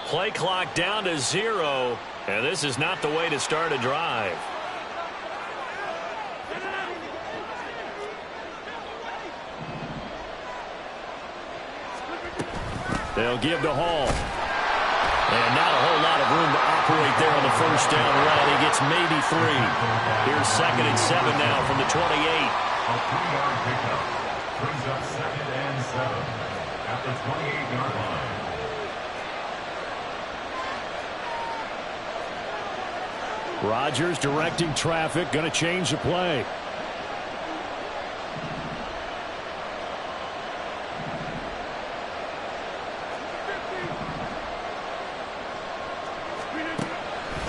Play clock down to 0, and this is not the way to start a drive. They'll give to Hall. And not a whole lot of room to operate there on the first down run. He gets maybe 3. Here's 2nd and 7 now from the 28. A 3-yard pickup brings up 2nd and 7 at the 28-yard line. Rodgers directing traffic, going to change the play.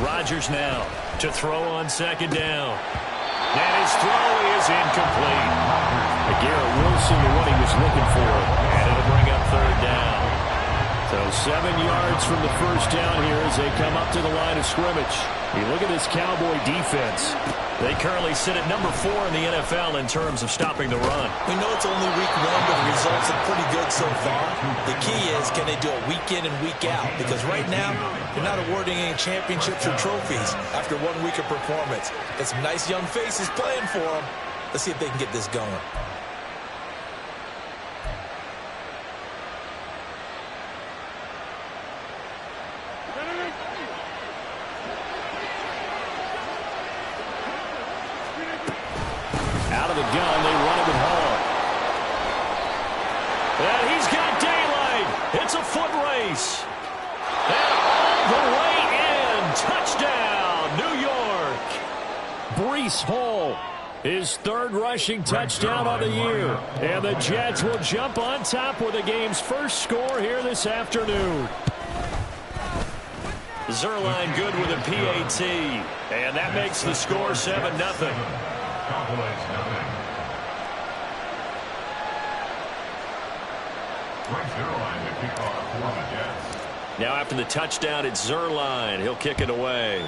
Rodgers now to throw on 2nd down. And his throw is incomplete. Garrett Wilson to what he was looking for. And it'll bring up 3rd down. So 7 yards from the first down here as they come up to the line of scrimmage. You look at this Cowboy defense. They currently sit at number 4 in the NFL in terms of stopping the run. We know it's only week 1, but the results are pretty good so far. The key is, can they do it week in and week out? Because right now, they're not awarding any championships or trophies after 1 week of performance. Got some nice young faces playing for them. Let's see if they can get this going. Out of the gun, they run it with Hall. And he's got daylight. It's a foot race. And all the way in. Touchdown, New York. Breece Hall, his 3rd rushing touchdown on the year. And the Jets will jump on top with the game's first score here this afternoon. Zuerlein good with a PAT. And that makes the score 7-0. Cowboys nothing. Frank Zuerlein to kick off for the Jets. Now after the touchdown, it's Zuerlein. He'll kick it away.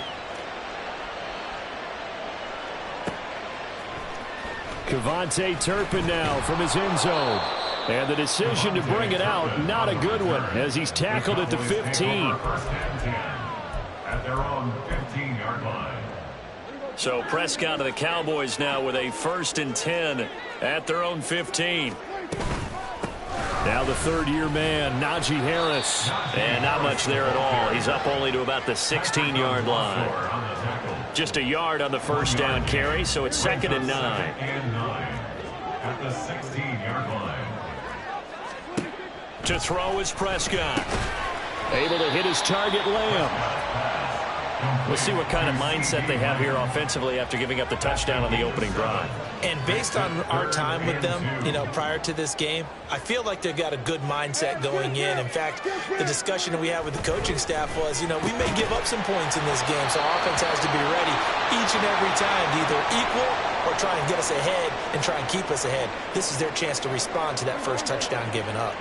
KaVontae Turpin now from his end zone. And the decision to bring it out, not a good one, as he's tackled at the 15. First and 10 at their own 15-yard line. So Prescott of the Cowboys now with a 1st and 10 at their own 15. Now the 3rd-year man, Najee Harris. And not much there at all. He's up only to about the 16-yard line. Just a yard on the first down carry, so it's 2nd and 9. At the 16-yard line. To throw is Prescott. Able to hit his target, Lamb. We'll see what kind of mindset they have here offensively after giving up the touchdown on the opening drive. And based on our time with them, prior to this game, I feel like they've got a good mindset going in. In fact, the discussion that we had with the coaching staff was, we may give up some points in this game, so offense has to be ready each and every time to either equal or try and get us ahead and try and keep us ahead. This is their chance to respond to that first touchdown given up.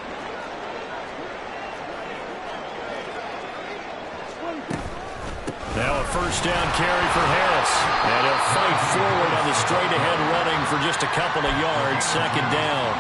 Now a first down carry for Harris. And he'll fight forward on the straight-ahead running for just a couple of yards. 2nd down.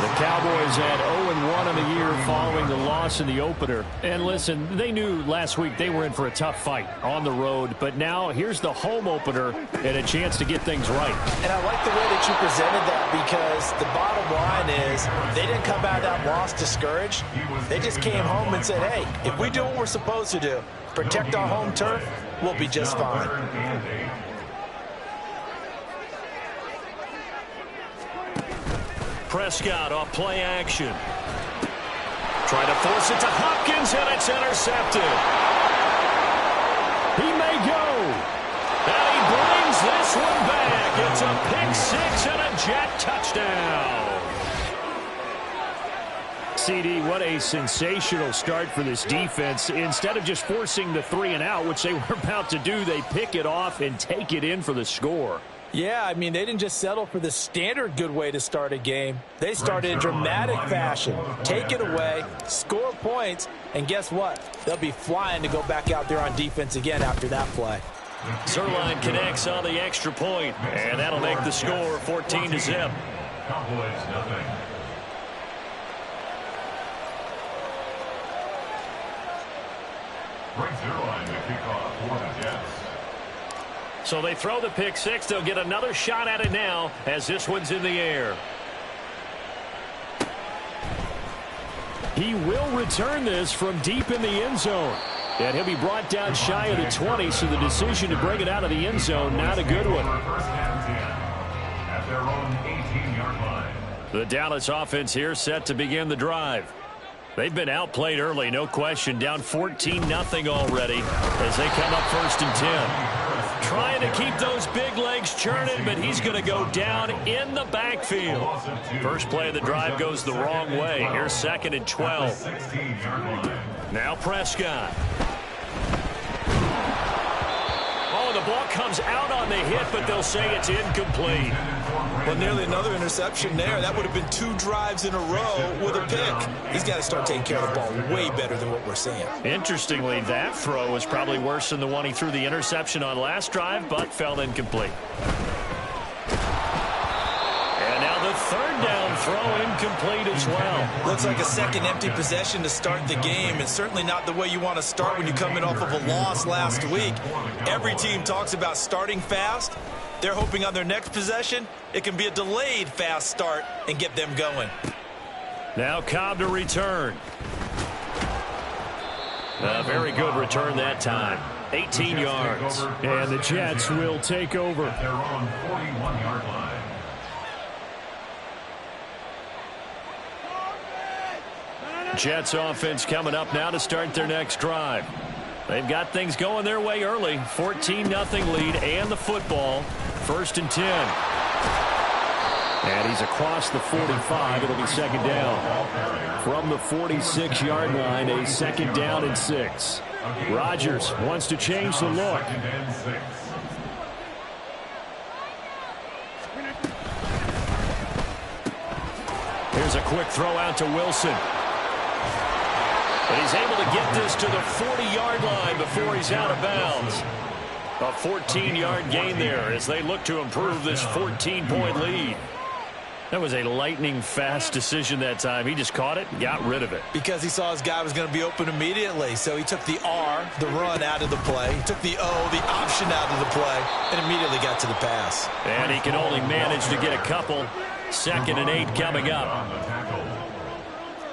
The Cowboys had 0-1 on the year following the loss in the opener. And listen, they knew last week they were in for a tough fight on the road. But now here's the home opener and a chance to get things right. And I like the way that you presented that, because the bottom line is they didn't come out of that loss discouraged. They just came home and said, hey, if we do what we're supposed to do, protect our home turf, we'll be just fine. Prescott off play action. Trying to force it to Hopkins, and it's intercepted. He may go. And he brings this one back. It's a pick 6 and a Jet touchdown. CD, what a sensational start for this defense. Instead of just forcing the 3 and out, which they were about to do, they pick it off and take it in for the score. Yeah, they didn't just settle for the standard good way to start a game. They started in dramatic fashion. Take it away, score points, and guess what? They'll be flying to go back out there on defense again after that play. Zuerlein connects on the extra point, and that'll make the score 14-0. Cowboys nothing. Brings their line to kick off for the Jets. So they throw the pick six. They'll get another shot at it now as this one's in the air. He will return this from deep in the end zone. And he'll be brought down shy of the 20, so the decision to bring it out of the end zone, not a good one. First and 10 at their own 18-yard line. The Dallas offense here set to begin the drive. They've been outplayed early, no question. Down 14-0 already as they come up first and 10. Trying to keep those big legs churning, but he's going to go down in the backfield. First play of the drive goes the wrong way. Here's second and 12. 16-yard line. Now Prescott. Oh, the ball comes out on the hit, but they'll say it's incomplete. Well, nearly another interception there. That would have been 2 drives in a row with a pick. He's got to start taking care of the ball way better than what we're seeing. Interestingly, that throw was probably worse than the one he threw the interception on last drive, but fell incomplete. And now the third down throw incomplete as well. Looks like a second empty possession to start the game, and certainly not the way you want to start when you're coming off of a loss last week. Every team talks about starting fast. They're hoping on their next possession, it can be a delayed fast start and get them going. Now Cobb to return. A very good return that time. 18 yards. And the Jets will take over. At their own 41-yard line. Jets offense coming up now to start their next drive. They've got things going their way early. 14-0 lead and the football. First and 10. And he's across the 45. It'll be second down. From the 46-yard line, a second down and 6. Rodgers wants to change the look. Second and 6. Here's a quick throw out to Wilson. And he's able to get this to the 40-yard line before he's out of bounds. A 14-yard gain there as they look to improve this 14-point lead. That was a lightning-fast decision that time. He just caught it and got rid of it. Because he saw his guy was going to be open immediately. So he took the R, the run, out of the play. He took the O, the option, out of the play, and immediately got to the pass. And he can only manage to get a couple. Second and 8 coming up. On the tackle.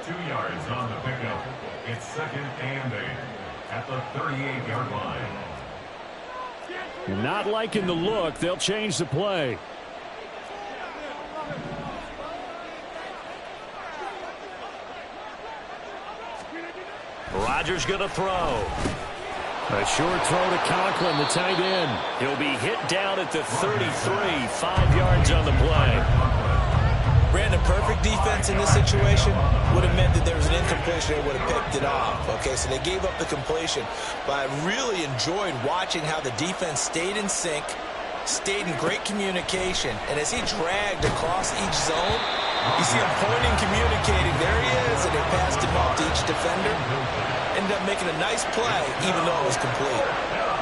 2 yards on the pickup. It's second and 8 at the 38-yard line. Not liking the look. They'll change the play. Rodgers going to throw. A short throw to Conklin, the tight end. He'll be hit down at the 33, 5 yards on the play. Brandon, perfect defense in this situation would have meant that there was an incompletion. They would have picked it off. Okay, so they gave up the completion. But I really enjoyed watching how the defense stayed in sync, stayed in great communication. And as he dragged across each zone, you see him pointing, communicating. There he is, and they passed him off to each defender. Ended up making a nice play, even though it was complete.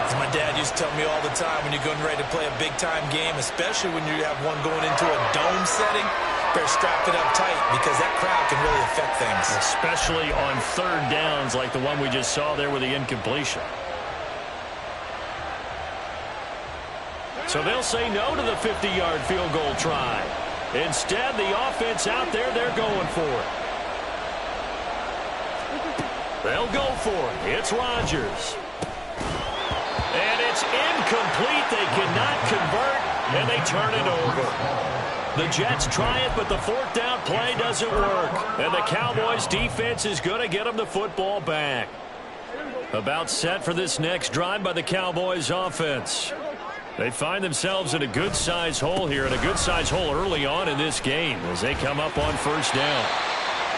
As my dad used to tell me all the time, when you're going ready to play a big-time game, especially when you have one going into a dome setting, better strap it up tight because that crowd can really affect things. Especially on third downs like the one we just saw there with the incompletion. So they'll say no to the 50-yard field goal try. Instead, the offense out there, they're going for it. They'll go for it. It's Rodgers. And it's incomplete. They cannot convert, and they turn it over. The Jets try it, but the fourth down play doesn't work. And the Cowboys defense is going to get them the football back. About set for this next drive by the Cowboys offense. They find themselves in a good-sized hole here, and a good-sized hole early on in this game as they come up on first down.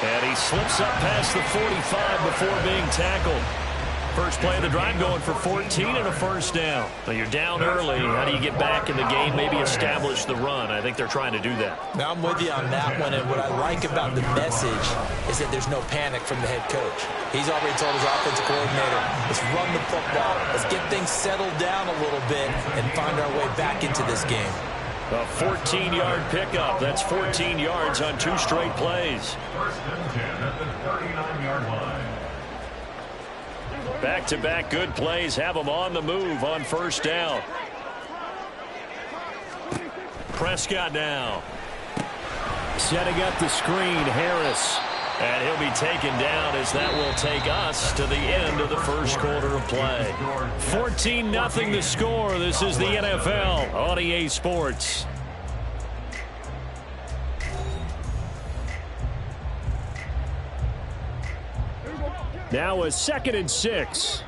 And he slips up past the 45 before being tackled. First play of the drive going for 14 and a first down. Now you're down early. How do you get back in the game, maybe establish the run? I think they're trying to do that. Now I'm with you on that one, and what I like about the message is that there's no panic from the head coach. He's already told his offensive coordinator, let's run the football. Let's get things settled down a little bit and find our way back into this game. A 14-yard pickup. That's 14 yards on 2 straight plays. First and 10 at the 39-yard line. Back-to-back good plays have them on the move on first down. Prescott now. Setting up the screen, Harris. And he'll be taken down as that will take us to the end of the first quarter of play. 14-0 the score. This is the NFL on EA Sports. Now a 2nd and 6.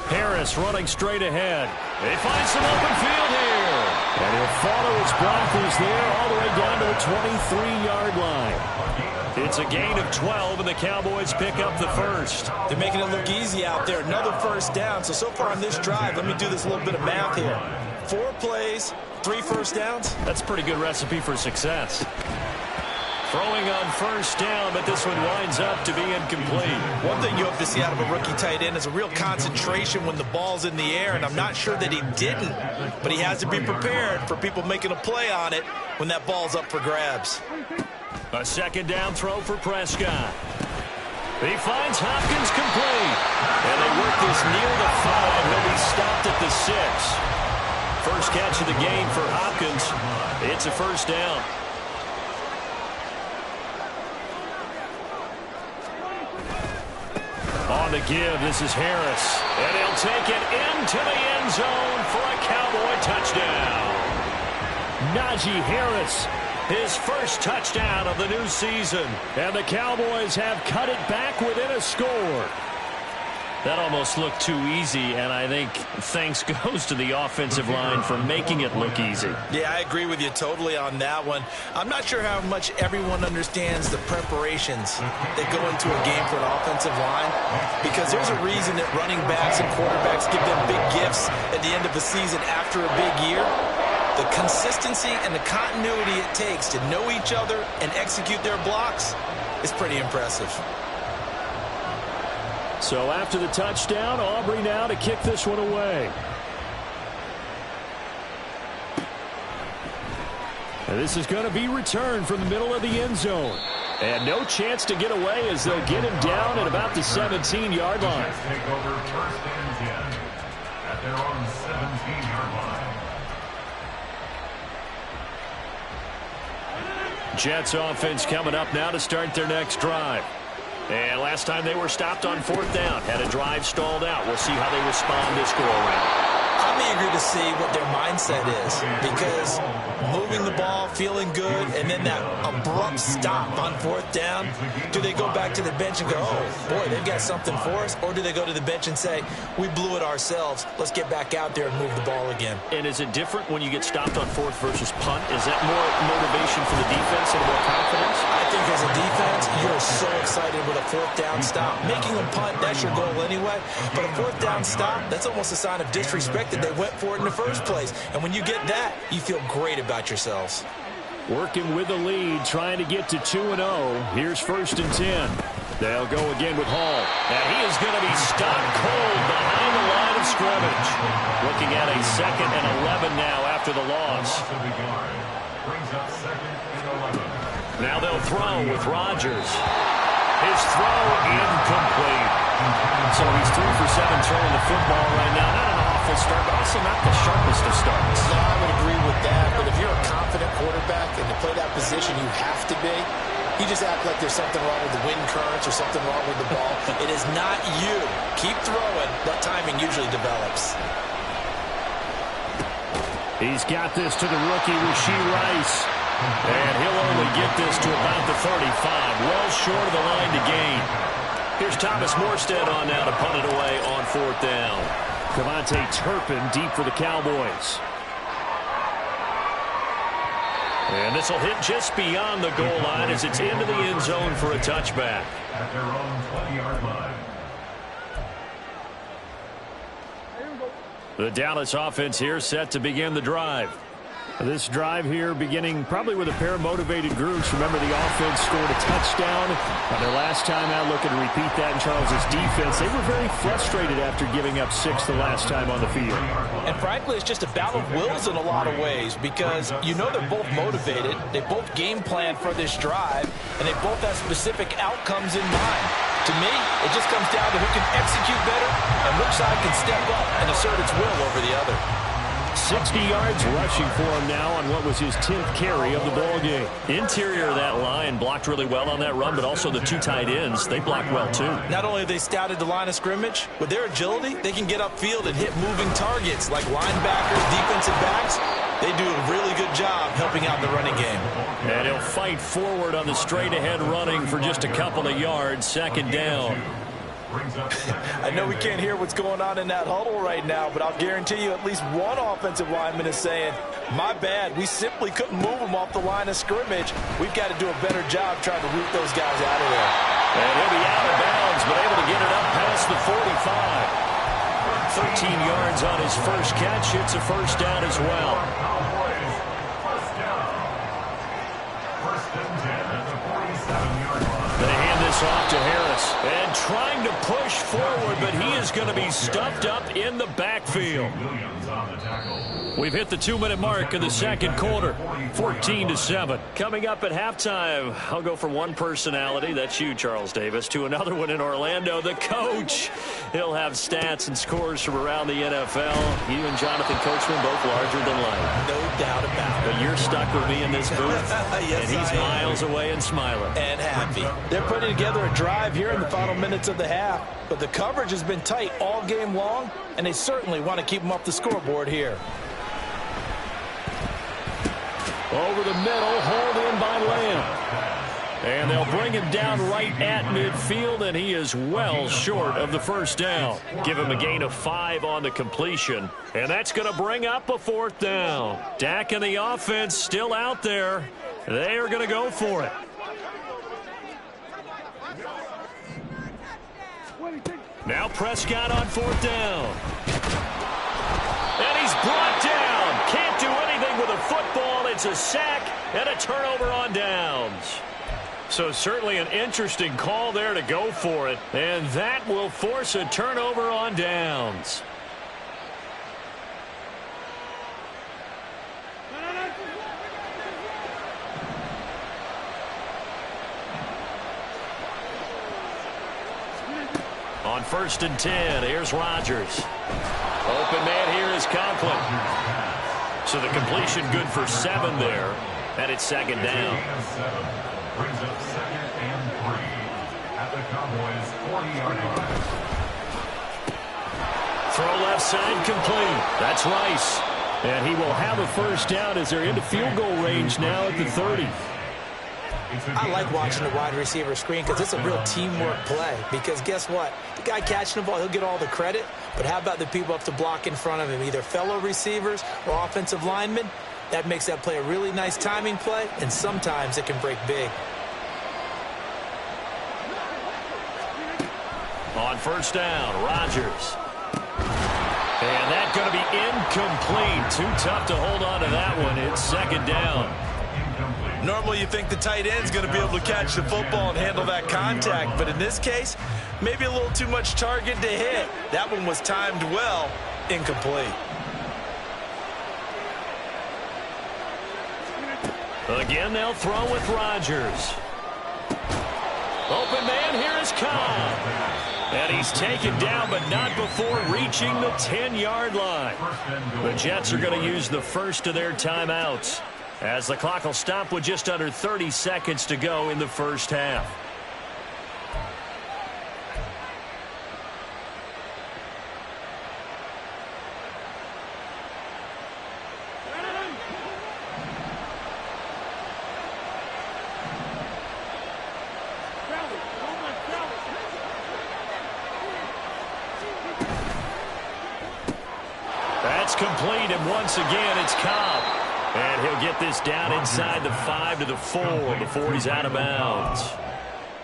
Harris running straight ahead. They find some open field here. And he'll follow his blockers there all the way down to the 23-yard line. It's a gain of 12, and the Cowboys pick up the first. They're making it look easy out there. Another first down. So far on this drive, let me do this little bit of math here. 4 plays, 3 first downs. That's a pretty good recipe for success. Throwing on first down, but this one winds up to be incomplete. One thing you hope to see out of a rookie tight end is a real concentration when the ball's in the air, and I'm not sure that he didn't, but he has to be prepared for people making a play on it when that ball's up for grabs. A second down throw for Prescott. He finds Hopkins complete. And they work this near the 5. He'll be stopped at the 6. First catch of the game for Hopkins. It's a first down. On the give, this is Harris. And he'll take it into the end zone for a Cowboy touchdown. Najee Harris, his first touchdown of the new season. And the Cowboys have cut it back within a score. That almost looked too easy, and I think thanks goes to the offensive line for making it look easy. Yeah, I agree with you totally on that one. I'm not sure how much everyone understands the preparations that go into a game for an offensive line, because there's a reason that running backs and quarterbacks give them big gifts at the end of the season after a big year. The consistency and the continuity it takes to know each other and execute their blocks is pretty impressive. So after the touchdown, Aubrey now to kick this one away. And this is going to be returned from the middle of the end zone. And no chance to get away as they'll get him down at about the 17-yard line. Take over first and 10 at their own 17-yard line. Jets offense coming up now to start their next drive. And last time they were stopped on 4th down, had a drive stalled out. We'll see how they respond this go-around. I'm eager to see what their mindset is, because moving the ball, feeling good, and then that abrupt stop on 4th down, do they go back to the bench and go, oh, boy, they've got something for us? Or do they go to the bench and say, we blew it ourselves, let's get back out there and move the ball again? And is it different when you get stopped on 4th versus punt? Is that more motivation for the defense and more confidence? I think as a defense, you're so excited with a 4th down stop. Making a punt, that's your goal anyway. But a 4th down stop, that's almost a sign of disrespect that they went for it in the first place. And when you get that, you feel great about yourselves. Working with the lead, trying to get to 2-0. Here's 1st and 10. They'll go again with Hall. And he is going to be stopped cold behind the line of scrimmage. Looking at a 2nd and 11 now after the loss. Now they'll throw with Rodgers. His throw incomplete. So he's 3 for 7 throwing the football right now. Not an awful start, but also not the sharpest of starts. No, I would agree with that. But if you're a confident quarterback and to play that position, you have to be. You just act like there's something wrong with the wind currents or something wrong with the ball. It is not you. Keep throwing. That timing usually develops. He's got this to the rookie, Rashee Rice. And he'll only get this to about the 35. Well short of the line to gain. Here's Thomas Morstead on now to punt it away on 4th down. Devontae Turpin deep for the Cowboys. And this will hit just beyond the goal line as it's into the end zone for a touchback. At their own 20-yard line. The Dallas offense here set to begin the drive. This drive here beginning probably with a pair of motivated groups. Remember, the offense scored a touchdown on their last time out, looking to repeat that in Charles's defense. They were very frustrated after giving up 6 the last time on the field. And frankly, it's just a battle of wills in a lot of ways because you know they're both motivated. They both game plan for this drive, and they both have specific outcomes in mind. To me, it just comes down to who can execute better and which side can step up and assert its will over the other. 60 yards rushing for him now on what was his 10th carry of the ball game. Interior of that line blocked really well on that run, but also the 2 tight ends, they blocked well too. Not only have they scouted the line of scrimmage, with their agility, they can get upfield and hit moving targets like linebackers, defensive backs. They do a really good job helping out the running game. And he'll fight forward on the straight-ahead running for just a couple of yards, 2nd down. I know we can't hear what's going on in that huddle right now, but I'll guarantee you at least one offensive lineman is saying, my bad, we simply couldn't move them off the line of scrimmage. We've got to do a better job trying to root those guys out of there. And he'll be out of bounds, but able to get it up past the 45. 13 yards on his first catch. It's a first down as well. They hand this off to Harris. And trying to push forward, but he is going to be stuffed up in the backfield. We've hit the 2-minute mark of the second quarter, 14-7. Coming up at halftime, I'll go from one personality, that's you, Charles Davis, to another one in Orlando, the coach. He'll have stats and scores from around the NFL. You and Jonathan Coachman both larger than life. No doubt about it. But you're stuck with me in this booth, yes, and he's miles away and smiling. And happy. They're putting together a drive here in the final minutes of the half, but the coverage has been tight all game long, and they certainly want to keep them off the scoreboard here. Over the middle, hauled in by Lamb. And they'll bring him down right at midfield, and he is well short of the first down. Give him a gain of 5 on the completion, and that's going to bring up a 4th down. Dak and the offense still out there. They are going to go for it. Now Prescott on 4th down. And he's brought down. Can't do anything with a football. It's a sack and a turnover on downs. So certainly an interesting call there to go for it. And that will force a turnover on downs. On 1st and 10, here's Rodgers. Open man here is Conklin. So the completion good for 7 there. And it's 2nd down. Brings up 2nd and 3 at the Cowboys' 40-yard line. Throw left side complete. That's Rice. And he will have a first down as they're into field goal range now at the 30. I like watching the wide receiver screen because it's a real teamwork play. Because guess what? The guy catching the ball, he'll get all the credit. But how about the people up to block in front of him, either fellow receivers or offensive linemen? That makes that play a really nice timing play, and sometimes it can break big. On 1st down, Rodgers. And that's going to be incomplete. Too tough to hold on to that one. It's 2nd down. Normally you think the tight end's going to be able to catch the football and handle that contact, but in this case, maybe a little too much target to hit. That one was timed well, incomplete. Again, they'll throw with Rodgers. Open man, here is Cobb. And he's taken down, but not before reaching the 10-yard line. The Jets are going to use the first of their timeouts, as the clock will stop with just under 30 seconds to go in the first half. That's complete, and once again, it's Cobb. And he'll get this down inside the 5 to the 4 before he's out of bounds.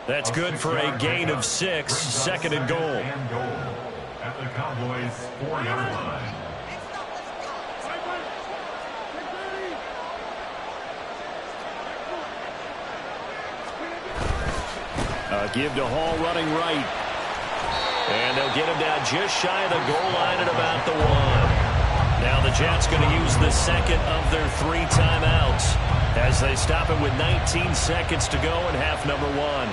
That's good for a gain of 6, 2nd and goal. At the Cowboys' 4-yard line. Give to Hall running right. And they'll get him down just shy of the goal line at about the 1. Now the Jets going to use the second of their 3 timeouts as they stop it with 19 seconds to go in half number 1.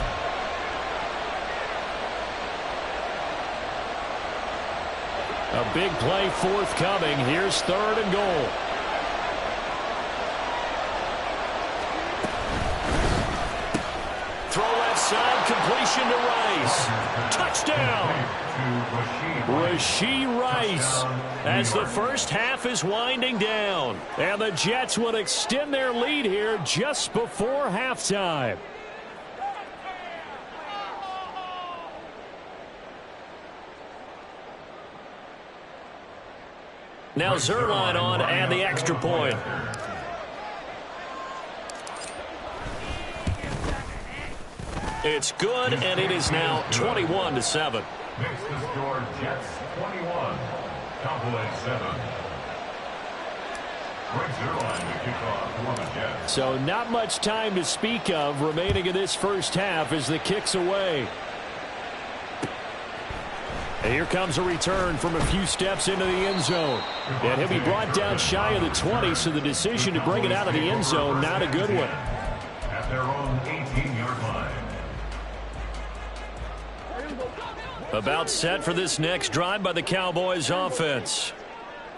A big play forthcoming. Here's 3rd and goal. Throw left side, completion to Rice. Touchdown! Rashee Rice as the first half is winding down. And the Jets will extend their lead here just before halftime. Now Zuerlein on and the extra point. It's good, and it is now 21-7. Makes the score Jets 21, Cowboys 7. Greg Zuerlein to kick off for the Jets. So not much time to speak of remaining in this first half as the kick's away. And here comes a return from a few steps into the end zone. And he'll be brought down shy of the 20, so the decision to bring it out of the end zone, not a good one. At their own 18-yard line. About set for this next drive by the Cowboys offense.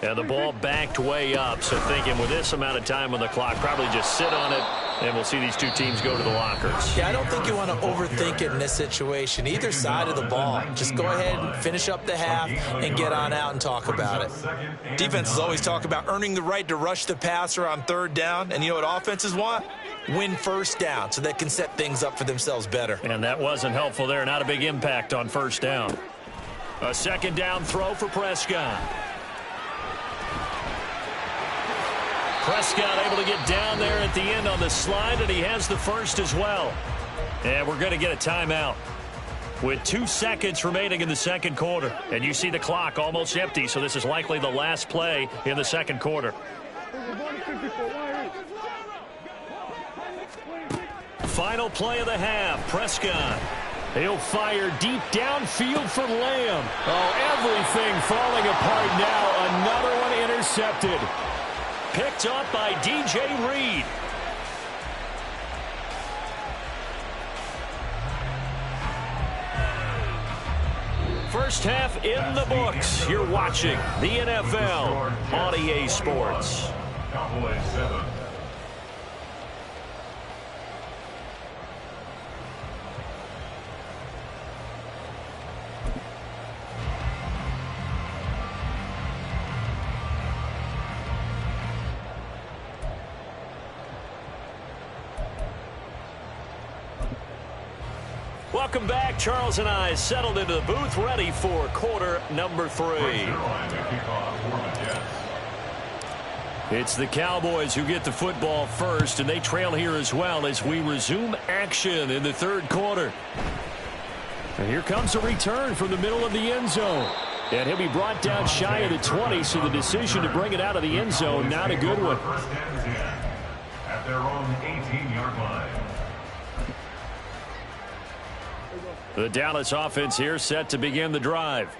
And the ball backed way up, so thinking with this amount of time on the clock, probably just sit on it, and we'll see these two teams go to the lockers. Yeah, I don't think you want to overthink it in this situation. Either side of the ball. Just go ahead and finish up the half and get on out and talk about it. Defenses always talk about earning the right to rush the passer on 3rd down, and you know what offenses want? Win 1st down so they can set things up for themselves better. And that wasn't helpful there. Not a big impact on 1st down. A 2nd down throw for Prescott. Prescott able to get down there at the end on the slide, and he has the first as well. And we're going to get a timeout with 2 seconds remaining in the 2nd quarter. And you see the clock almost empty, so this is likely the last play in the 2nd quarter. Final play of the half, Prescott. He'll fire deep downfield for Lamb. Oh, everything falling apart now. Another one intercepted. Picked up by DJ Reed. First half in the books. You're watching the NFL on EA Sports. Cowboys 7. Welcome back. Charles and I settled into the booth, ready for quarter number 3. It's the Cowboys who get the football first, and they trail here as well as we resume action in the 3rd quarter. And here comes a return from the middle of the end zone. And he'll be brought down shy of the 20, so the decision to bring it out of the end zone, not a good one. At their own 18-yard line. The Dallas offense here set to begin the drive.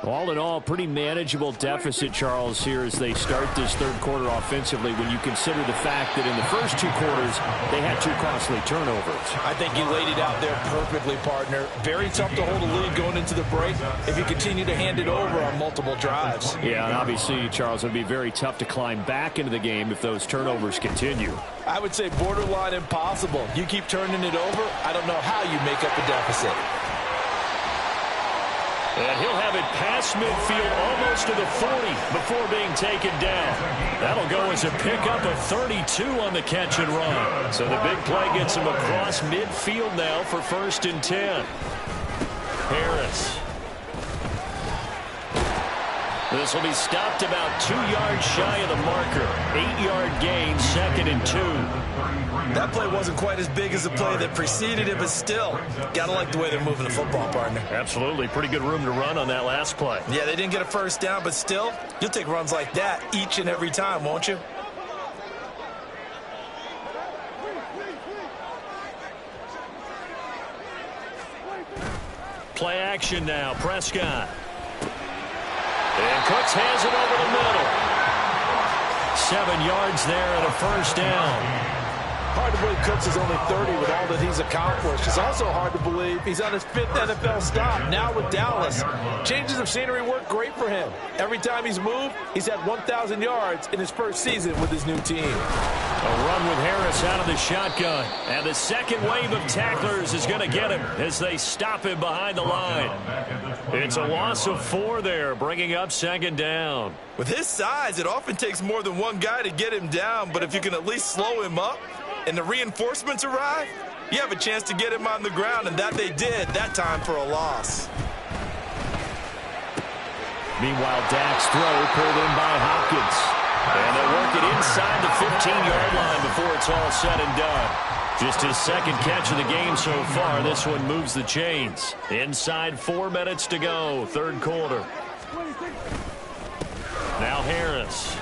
All in all, pretty manageable deficit, Charles, here as they start this 3rd quarter offensively when you consider the fact that in the first 2 quarters, they had 2 costly turnovers. I think you laid it out there perfectly, partner. Very tough to hold a lead going into the break if you continue to hand it over on multiple drives. Yeah, and obviously, Charles, it would be very tough to climb back into the game if those turnovers continue. I would say borderline impossible. You keep turning it over, I don't know how you make up the deficit. And he'll have it past midfield almost to the 40 before being taken down. That'll go as a pickup of 32 on the catch and run. So the big play gets him across midfield now for 1st and 10. Harris. This will be stopped about 2 yards shy of the marker. 8-yard gain, 2nd and 2. That play wasn't quite as big as the play that preceded it, but still, gotta like the way they're moving the football, partner. Absolutely. Pretty good room to run on that last play. Yeah, they didn't get a 1st down, but still, you'll take runs like that each and every time, won't you? Play action now. Prescott. And Cooks has it over the middle. 7 yards there and a first down. Hard to believe Cooks is only 30 with all that he's accomplished. It's also hard to believe he's on his 5th NFL stop, now with Dallas. Changes of scenery work great for him. Every time he's moved, he's had 1,000 yards in his first season with his new team. A run with Harris out of the shotgun. And the second wave of tacklers is going to get him as they stop him behind the line. It's a loss of 4 there, bringing up second down. With his size, it often takes more than one guy to get him down, but if you can at least slow him up and the reinforcements arrive, you have a chance to get him on the ground, and that they did that time for a loss. Meanwhile, Dak's throw pulled in by Hopkins. And they'll work it inside the 15-yard line before it's all said and done. Just his second catch of the game so far. This one moves the chains. Inside 4 minutes to go, third quarter. Now Harris.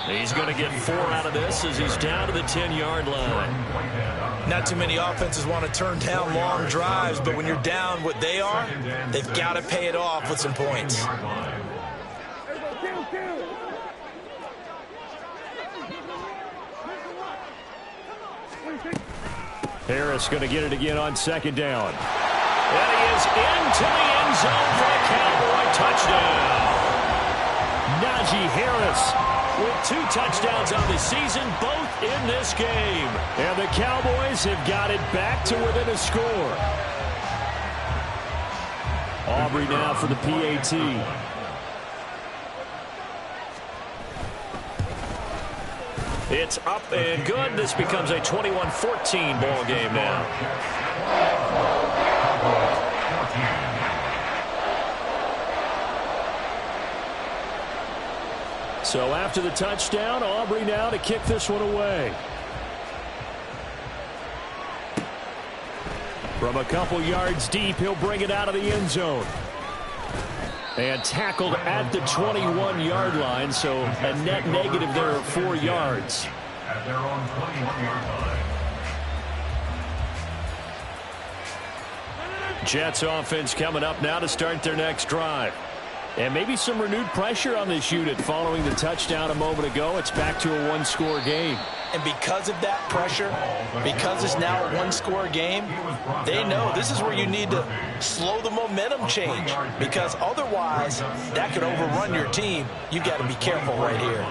He's going to get 4 out of this as he's down to the 10-yard line. Not too many offenses want to turn down long drives, but when you're down what they are, they've got to pay it off with some points. Harris going to get it again on second down. And he is into the end zone for a Cowboy touchdown. Najee Harris with 2 touchdowns on the season, both in this game. And the Cowboys have got it back to within a score. Aubrey now for the PAT. It's up and good. This becomes a 21-14 ball game now. So after the touchdown, Aubrey now to kick this one away. From a couple yards deep, he'll bring it out of the end zone. And tackled at the 21-yard line, so a net negative there of 4 yards. At their own 21-yard line. Jets offense coming up now to start their next drive. And maybe some renewed pressure on this unit following the touchdown a moment ago. It's back to a 1-score game. And because of that pressure, because it's now a 1-score game, they know this is where you need to slow the momentum change, because otherwise that could overrun your team. You've got to be careful right here.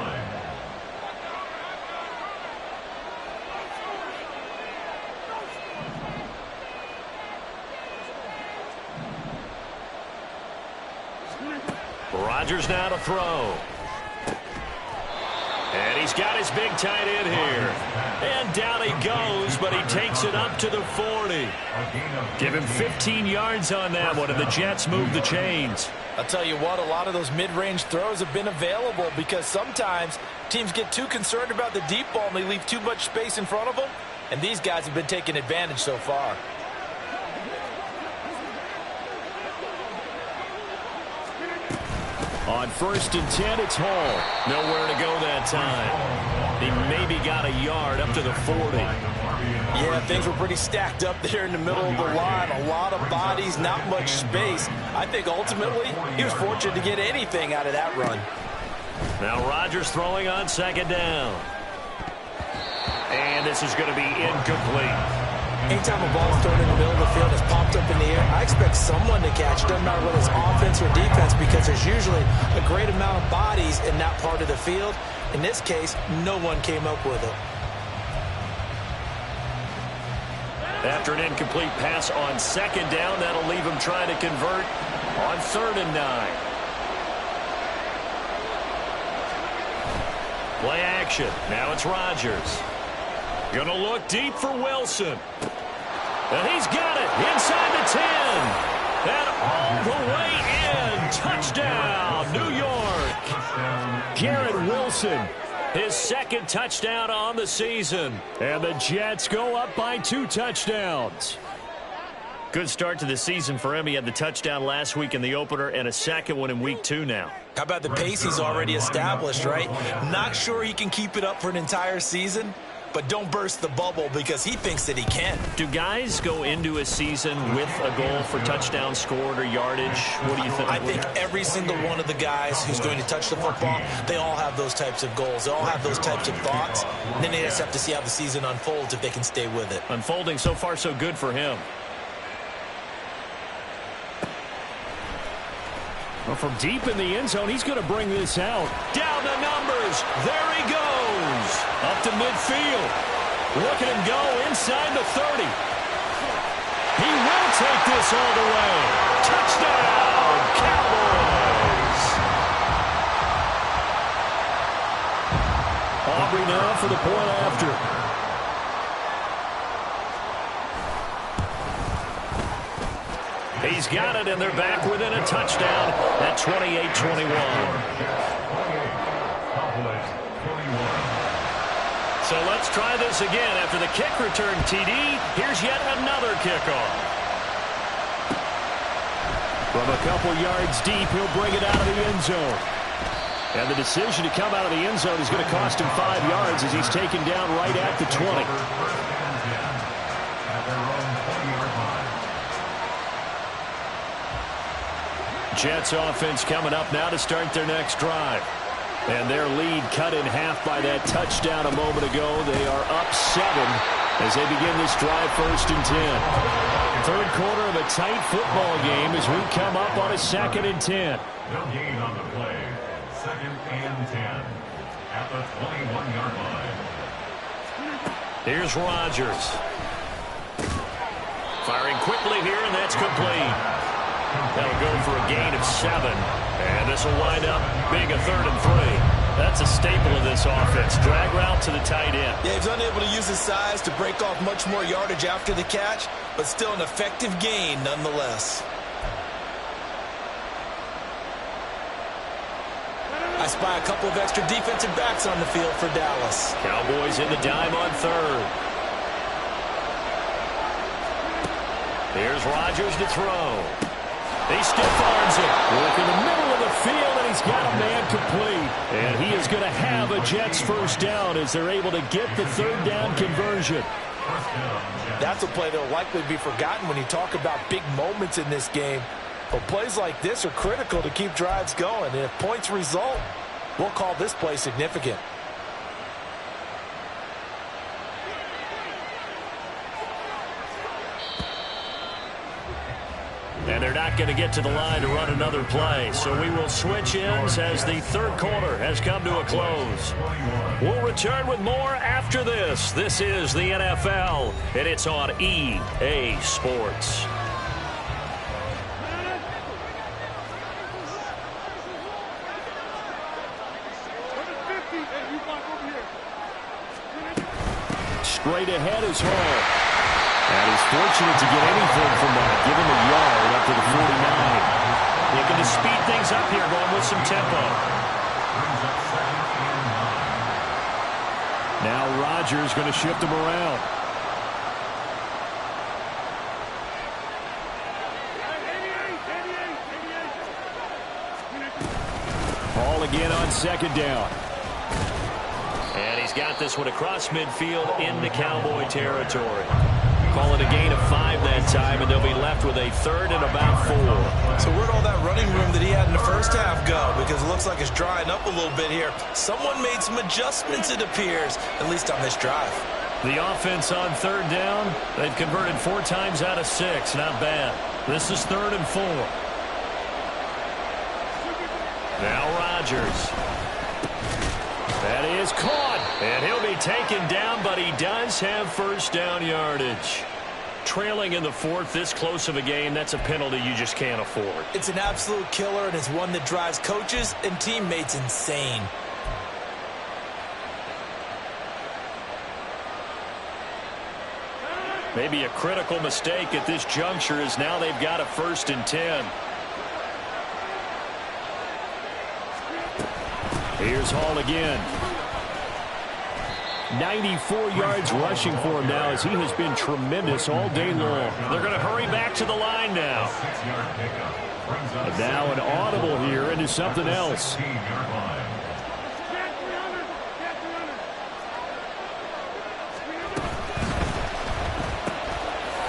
Rodgers now to throw. And he's got his big tight end here. And down he goes, but he takes it up to the 40. Give him 15 yards on that one, and the Jets move the chains. I'll tell you what, a lot of those mid-range throws have been available because sometimes teams get too concerned about the deep ball and they leave too much space in front of them, and these guys have been taking advantage so far. On 1st and 10, it's Hall. Nowhere to go that time. He maybe got a yard up to the 40. Yeah, things were pretty stacked up there in the middle of the line. A lot of bodies, not much space. I think ultimately he was fortunate to get anything out of that run. Now Rodgers throwing on second down. And this is going to be incomplete. Anytime a ball is thrown in the middle of the field, it's popped up in the air, I expect someone to catch it. Doesn't matter whether it's offense or defense, because there's usually a great amount of bodies in that part of the field. In this case, no one came up with it. After an incomplete pass on second down, that'll leave him trying to convert on 3rd and 9. Play action. Now it's Rodgers. Going to look deep for Wilson. And he's got it inside the 10. And all the way in. Touchdown, New York. Garrett Wilson. His second touchdown on the season. And the Jets go up by 2 touchdowns. Good start to the season for him. He had the touchdown last week in the opener and a second one in week 2 now. How about the pace he's already established, right? Not sure he can keep it up for an entire season, but don't burst the bubble because he thinks that he can. Do guys go into a season with a goal for touchdown scored or yardage? What do you think? I think every single one of the guys who's going to touch the football, they all have those types of goals. They all have those types of thoughts. And then they just have to see how the season unfolds if they can stay with it. Unfolding so far so good for him. Well, from deep in the end zone, he's going to bring this out. Down the numbers. There he goes. Up to midfield. Look at him go inside the 30. He will take this all the way. Touchdown, Cowboys. Aubrey now for the point after. He's got it, and they're back within a touchdown at 28-21. So let's try this again. After the kick return TD, here's yet another kickoff. From a couple yards deep, he'll bring it out of the end zone. And the decision to come out of the end zone is going to cost him 5 yards as he's taken down right at the 20. Jets offense coming up now to start their next drive. And their lead cut in half by that touchdown a moment ago. They are up 7 as they begin this drive 1st and 10. Third quarter of a tight football game as we come up on a 2nd and 10. No gain on the play. 2nd and 10 at the 21-yard line. Here's Rodgers. Firing quickly here, and that's complete. That'll go for a gain of 7. And this will wind up being a 3rd and 3. That's a staple of this offense. Drag route to the tight end. Yeah, he's unable to use his size to break off much more yardage after the catch, but still an effective gain nonetheless. I spy a couple of extra defensive backs on the field for Dallas. Cowboys in the dime on 3rd. Here's Rodgers to throw. He stiff arms it. Look in the middle of the field, and he's got a man complete. And he is going to have a Jets first down as they're able to get the 3rd down conversion. That's a play that will likely be forgotten when you talk about big moments in this game. But plays like this are critical to keep drives going. And if points result, we'll call this play significant. And they're not going to get to the line to run another play. So we will switch ends as the 3rd quarter has come to a close. We'll return with more after this. This is the NFL, and it's on EA Sports. Straight ahead is Hall. And he's fortunate to get anything from that, given the yard up to the 49. Looking to speed things up here, going with some tempo. Now Rodgers going to shift him around. Hall again on 2nd down. And he's got this one across midfield into Cowboy territory. Call it a gain of 5 that time, and they'll be left with a 3rd and about 4. So where'd all that running room that he had in the first half go? Because it looks like it's drying up a little bit here. Someone made some adjustments, it appears, at least on this drive. The offense on 3rd down, they've converted 4 times out of 6. Not bad. This is 3rd and 4. Now Rodgers. That is caught. And he'll be taken down, but he does have first down yardage. Trailing in the 4th, this close of a game, that's a penalty you just can't afford. It's an absolute killer, and it's one that drives coaches and teammates insane. Maybe a critical mistake at this juncture is now they've got a 1st and 10. Here's Hall again. 94 yards rushing for him now as he has been tremendous all day long. They're going to hurry back to the line now. And now an audible here into something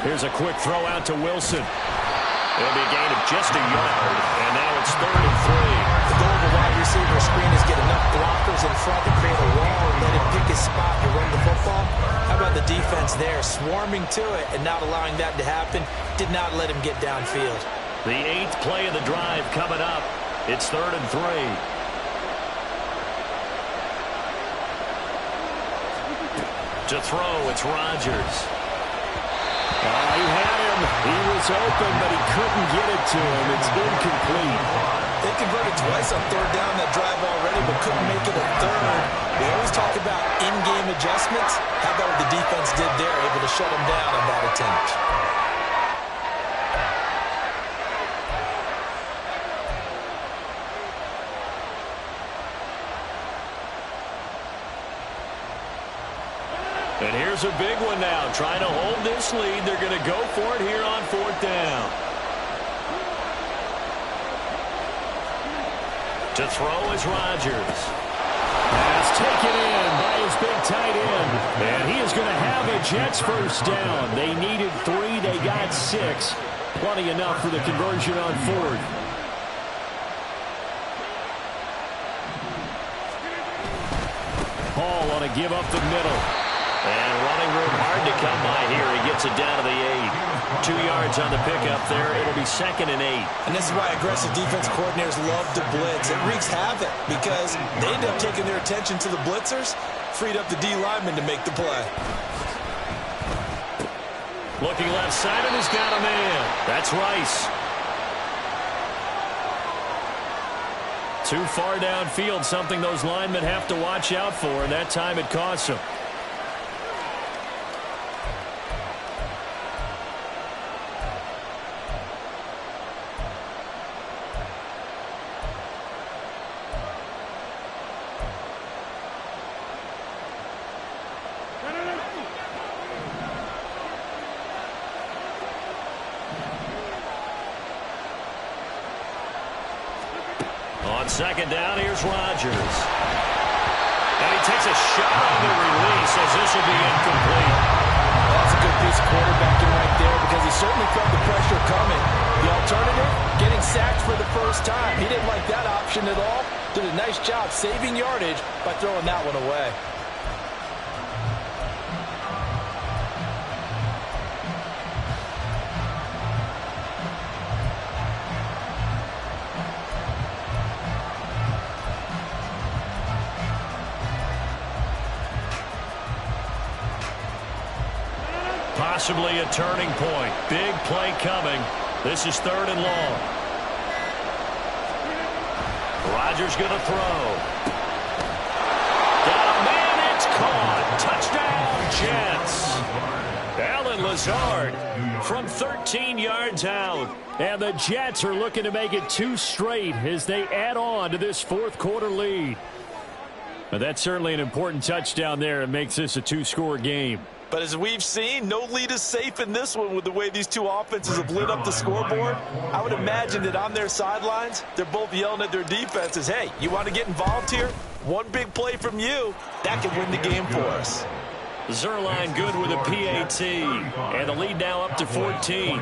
Here's a quick throw out to Wilson. It'll be a gain of just a yard, and now it's 3rd and 3. The goal of a wide receiver screen is get enough blockers in front to create a wall and let him pick his spot to run the football. How about the defense there, swarming to it and not allowing that to happen? Did not let him get downfield. The 8th play of the drive coming up. It's 3rd and 3. To throw, it's Rodgers. He had him. He was open, but he couldn't get it to him. It's incomplete. They converted twice on 3rd down that drive already, but couldn't make it a 3rd. We always talk about in-game adjustments. How about what the defense did there, able to shut them down on that attempt? And here's a big one now. Trying to hold this lead. They're going to go for it here on 4th down. To throw is Rodgers. Pass taken in by his big tight end. And he is going to have a Jets first down. They needed 3. They got 6. Plenty enough for the conversion on 4th. Hall on a give up the middle. And running room hard to come by here. He gets it down to the 8. 2 yards on the pickup there. It'll be 2nd and 8. And this is why aggressive defense coordinators love to blitz. It wreaks havoc because they end up taking their attention to the blitzers, freed up the D lineman to make the play. Looking left side, and he's got a man. That's Rice. Too far downfield, something those linemen have to watch out for, and that time it costs them. On 2nd down, here's Rodgers. And he takes a shot on the release as this will be incomplete. That's a good piece of quarterbacking right there because he certainly felt the pressure coming. The alternative, getting sacked for the first time. He didn't like that option at all. Did a nice job saving yardage by throwing that one away. Possibly a turning point. Big play coming. This is 3rd and long. Rodgers going to throw. Got a man. It's caught. Touchdown, Jets. Allen Lazard from 13 yards out. And the Jets are looking to make it 2 straight as they add on to this 4th quarter lead. But that's certainly an important touchdown there. It makes this a 2-score game. But as we've seen, no lead is safe in this one with the way these two offenses have lit up the scoreboard. I would imagine that on their sidelines, they're both yelling at their defenses, hey, you want to get involved here? One big play from you, that could win the game for us. Zuerlein good with a PAT. And the lead now up to 14.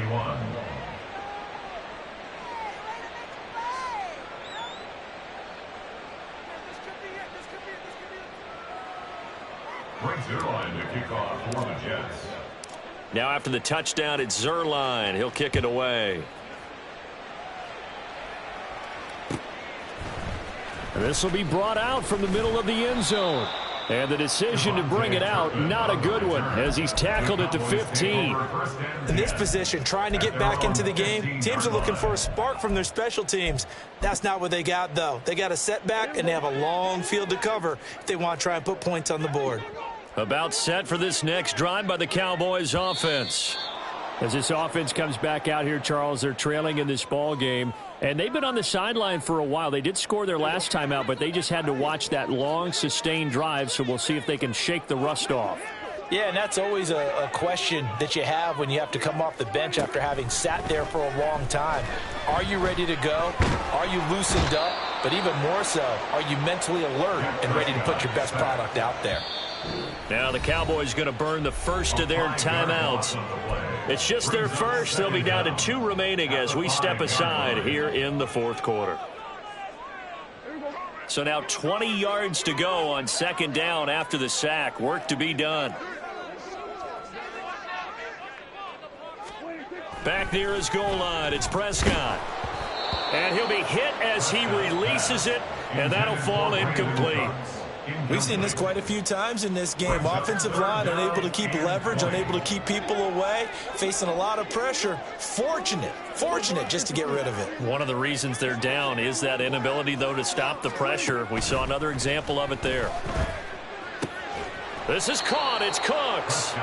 Zuerlein to kick off for the Jets. Now after the touchdown, it's Zuerlein. He'll kick it away. And this will be brought out from the middle of the end zone. And the decision to bring it out, not a good one, as he's tackled at the 15. In this position, trying to get back into the game, teams are looking for a spark from their special teams. That's not what they got, though. They got a setback, and they have a long field to cover if they want to try and put points on the board. About set for this next drive by the Cowboys offense. As this offense comes back out here, Charles, they're trailing in this ball game. And they've been on the sideline for a while. They did score their last time out, but they just had to watch that long, sustained drive, so we'll see if they can shake the rust off. Yeah, and that's always a question that you have when you have to come off the bench after having sat there for a long time. Are you ready to go? Are you loosened up? but even more so, are you mentally alert and ready to put your best product out there? Now the Cowboys going to burn the first of their timeouts. It's just their first. They'll be down to 2 remaining as we step aside here in the fourth quarter. So now 20 yards to go on second down after the sack. Work to be done. Back near his goal line, it's Prescott. And he'll be hit as he releases it, and that'll fall incomplete. We've seen this quite a few times in this game. Offensive line unable to keep leverage, unable to keep people away, facing a lot of pressure. Fortunate just to get rid of it. One of the reasons they're down is that inability, though, to stop the pressure. We saw another example of it there. This is caught. It's Cooks.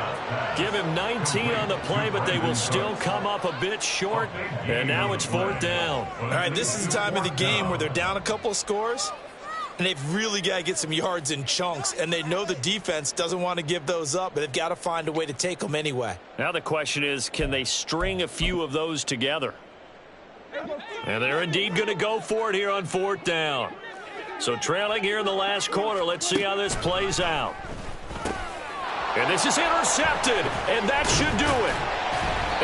Give him 19 on the play, but they will still come up a bit short. And now it's 4th down. All right, this is the time of the game where they're down a couple of scores. And they've really got to get some yards in chunks. And they know the defense doesn't want to give those up, but they've got to find a way to take them anyway. Now the question is, can they string a few of those together? And they're indeed going to go for it here on 4th down. So trailing here in the last quarter, let's see how this plays out. And this is intercepted, and that should do it.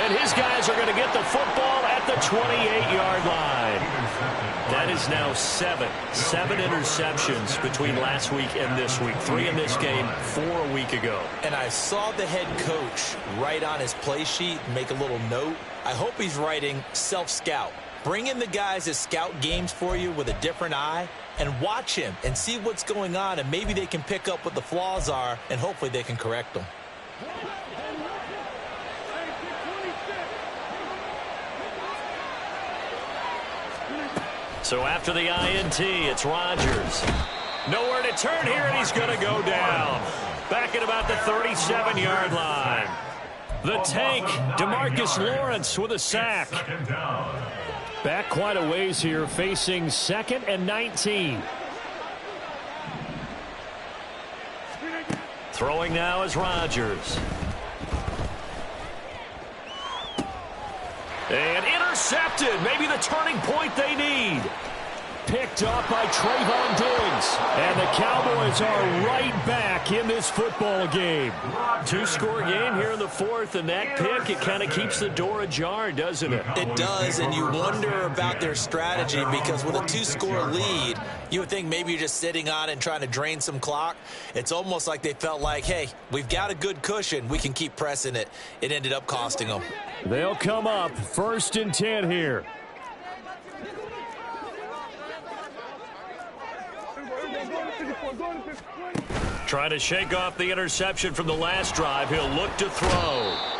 And his guys are going to get the football at the 28-yard line. That is now 7 interceptions between last week and this week. 3 in this game, 4 a week ago. And I saw the head coach write on his play sheet and make a little note. I hope he's writing self-scout. Bring in the guys that scout games for you with a different eye and watch him and see what's going on, and maybe they can pick up what the flaws are, and hopefully they can correct them. So after the INT, it's Rodgers. Nowhere to turn here, and he's going to go down. Back at about the 37-yard line. The tank, DeMarcus Lawrence with a sack. Back quite a ways here, facing 2nd and 19. Throwing now is Rodgers. And intercepted. Maybe the turning point they need. Picked up by Trayvon Diggs. And the Cowboys are right back in this football game. 2-score game here in the 4th, and that pick, it kind of keeps the door ajar, doesn't it? It does, and you wonder about their strategy, because with a 2-score lead, you would think maybe you're just sitting on it and trying to drain some clock. It's almost like they felt like, hey, we've got a good cushion. We can keep pressing it. It ended up costing them. They'll come up 1st and 10 here. Trying to shake off the interception from the last drive. He'll look to throw.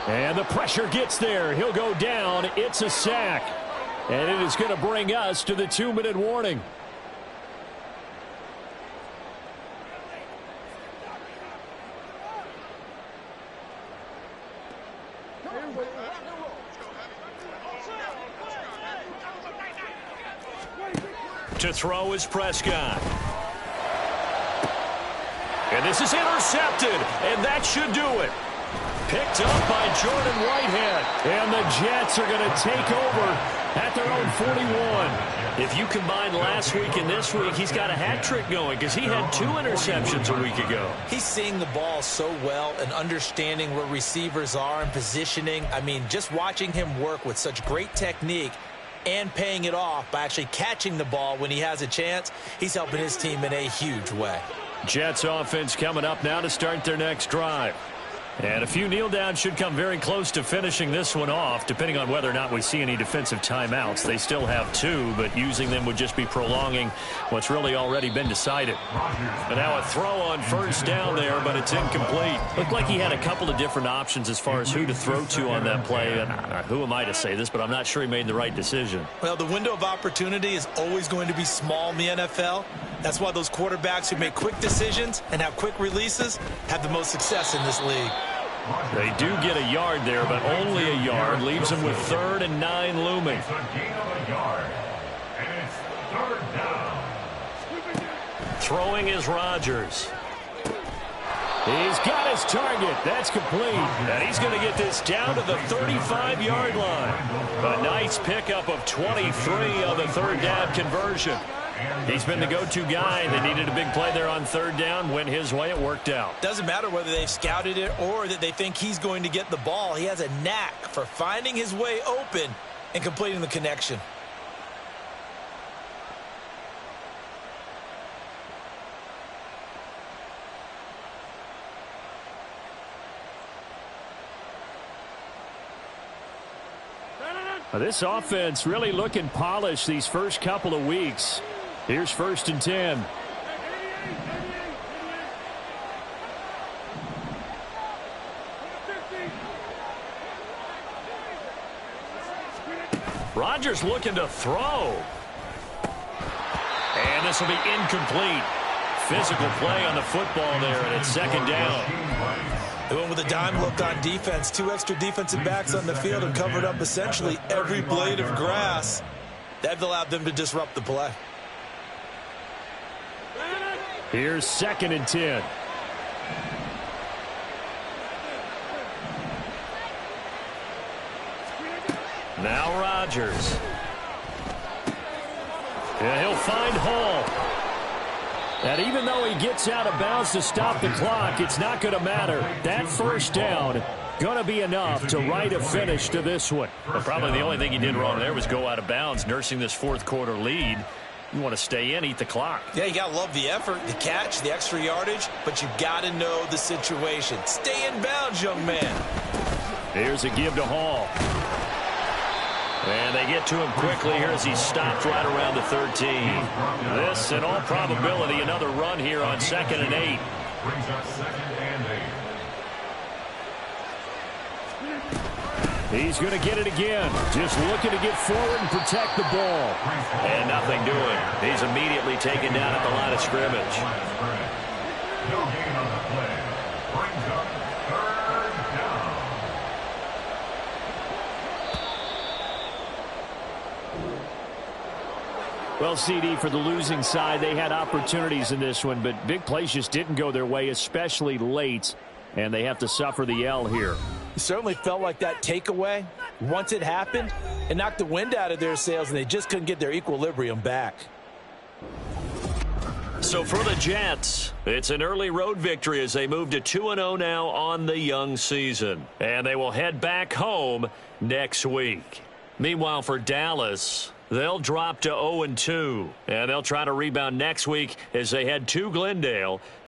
And the pressure gets there. He'll go down. It's a sack. And it is going to bring us to the 2-minute warning. To throw is Prescott. And this is intercepted, and that should do it. Picked up by Jordan Whitehead. And the Jets are going to take over at their own 41. If you combine last week and this week, he's got a hat trick going because he had 2 interceptions a week ago. He's seeing the ball so well and understanding where receivers are and positioning. I mean, just watching him work with such great technique and paying it off by actually catching the ball when he has a chance, he's helping his team in a huge way. Jets offense coming up now to start their next drive. And a few kneel downs should come very close to finishing this one off, depending on whether or not we see any defensive timeouts. They still have 2, but using them would just be prolonging what's really already been decided. And now a throw on 1st down there, but it's incomplete. Looked like he had a couple of different options as far as who to throw to on that play. And who am I to say this, but I'm not sure he made the right decision. Well, the window of opportunity is always going to be small in the NFL. That's why those quarterbacks who make quick decisions and have quick releases have the most success in this league. They do get a yard there, but only a yard. Leaves them with 3rd and 9 looming. Throwing is Rodgers. He's got his target. That's complete. And he's going to get this down to the 35-yard line. A nice pickup of 23 on the 3rd down conversion. He's been the go-to guy. They needed a big play there on third down. Went his way. It worked out. Doesn't matter whether they've scouted it or that they think he's going to get the ball. He has a knack for finding his way open and completing the connection. This offense really looking polished these first couple of weeks. Here's 1st and 10. Rodgers looking to throw. And this will be incomplete. Physical play on the football there, and it's 2nd down. They went with a dime look on defense. 2 extra defensive backs on the field and covered up essentially every blade of grass. That allowed them to disrupt the play. Here's 2nd and 10. Now Rodgers. Yeah, he'll find Hall. And even though he gets out of bounds to stop the clock, it's not going to matter. That 1st down going to be enough to write a finish to this one. Well, probably the only thing he did wrong there was go out of bounds, nursing this 4th quarter lead. You want to stay in, eat the clock. Yeah, you got to love the effort, the catch, the extra yardage, but you got to know the situation. Stay in bounds, young man. Here's a give to Hall. And they get to him quickly here as he stopped right around the 13. This, in all probability, another run here on 2nd and 8. Brings up 2nd and 8. He's going to get it again. Just looking to get forward and protect the ball. And nothing doing. He's immediately taken down at the line of scrimmage. No gain on the play. Brings up 3rd down. Well, CD, for the losing side, they had opportunities in this one, but big plays just didn't go their way, especially late, and they have to suffer the L here. It certainly felt like that takeaway, once it happened, it knocked the wind out of their sails, and they just couldn't get their equilibrium back. So for the Jets, it's an early road victory as they move to 2-0 now on the young season. And they will head back home next week. Meanwhile, for Dallas, they'll drop to 0-2, and they'll try to rebound next week as they head to Glendale